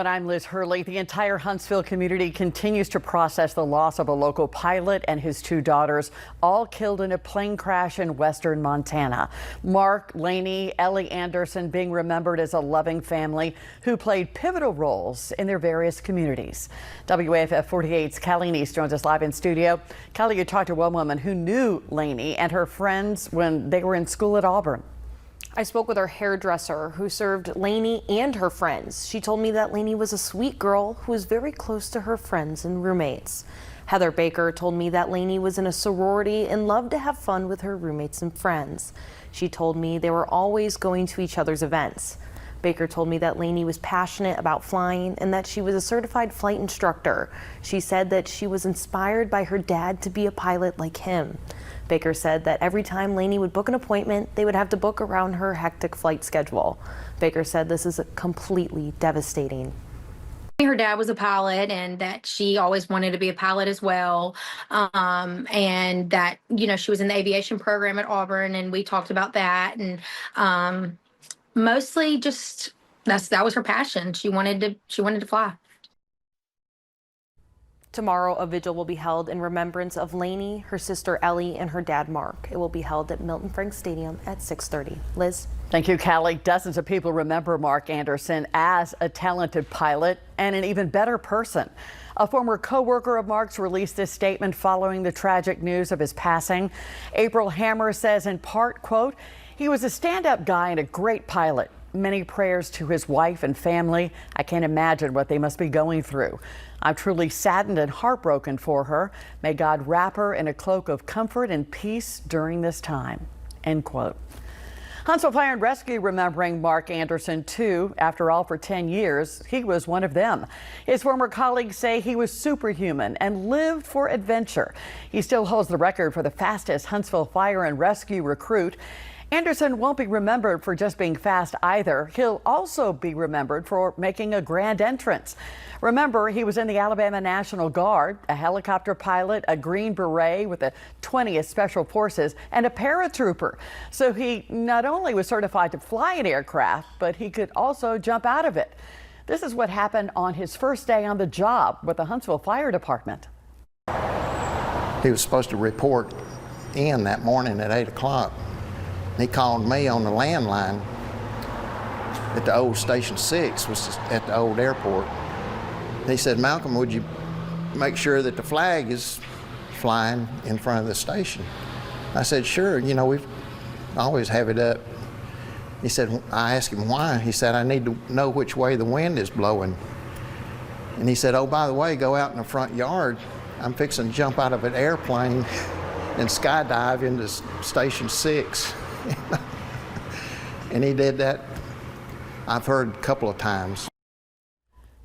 But I'm Liz Hurley. The entire Huntsville community continues to process the loss of a local pilot and his two daughters, all killed in a plane crash in western Montana. Mark, Lainey, Ellie Anderson being remembered as a loving family who played pivotal roles in their various communities. WAFF 48's Callie Neese joins us live in studio. Callie, you talked to one woman who knew Lainey and her friends when they were in school at Auburn. I spoke with her hairdresser who served Lainey and her friends. She told me that Lainey was a sweet girl who was very close to her friends and roommates. Heather Baker told me that Lainey was in a sorority and loved to have fun with her roommates and friends. She told me they were always going to each other's events. Baker told me that Lainey was passionate about flying and that she was a certified flight instructor. She said that she was inspired by her dad to be a pilot like him. Baker said that every time Lainey would book an appointment, they would have to book around her hectic flight schedule. Baker said this is completely devastating. Her dad was a pilot and that she always wanted to be a pilot as well. And that, she was in the aviation program at Auburn, and we talked about that. And mostly just that was her passion. She wanted to fly. Tomorrow, a vigil will be held in remembrance of Lainey, her sister Ellie, and her dad Mark. It will be held at Milton Frank Stadium at 6:30. Liz? Thank you, Callie. Dozens of people remember Mark Anderson as a talented pilot and an even better person. A former co-worker of Mark's released this statement following the tragic news of his passing. April Hammer says in part, quote, "He was a stand-up guy and a great pilot. Many prayers to his wife and family. I can't imagine what they must be going through. I'm truly saddened and heartbroken for her. May God wrap her in a cloak of comfort and peace during this time." End quote. Huntsville Fire and Rescue remembering Mark Anderson too. After all, for 10 years, he was one of them. His former colleagues say he was superhuman and lived for adventure. He still holds the record for the fastest Huntsville Fire and Rescue recruit. Anderson won't be remembered for just being fast either. He'll also be remembered for making a grand entrance. Remember, he was in the Alabama National Guard, a helicopter pilot, a Green Beret with the 20th Special Forces, and a paratrooper. So he not only was certified to fly an aircraft, but he could also jump out of it. This is what happened on his first day on the job with the Huntsville Fire Department. He was supposed to report in that morning at 8 o'clock. He called me on the landline at the old Station 6, which is at the old airport. He said, "Malcolm, would you make sure that the flag is flying in front of the station?" I said, "Sure, we always have it up." He said, I asked him why. He said, "I need to know which way the wind is blowing." And he said, "Oh, by the way, go out in the front yard. I'm fixing to jump out of an airplane and skydive into Station 6. And he did that, I've heard a couple of times.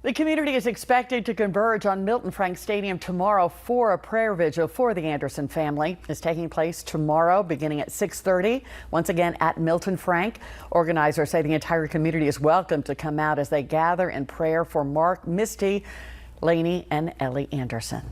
The community is expected to converge on Milton Frank Stadium tomorrow for a prayer vigil for the Anderson family. It's taking place tomorrow beginning at 6:30, once again at Milton Frank. Organizers say the entire community is welcome to come out as they gather in prayer for Mark, Misty, Lainey, and Ellie Anderson.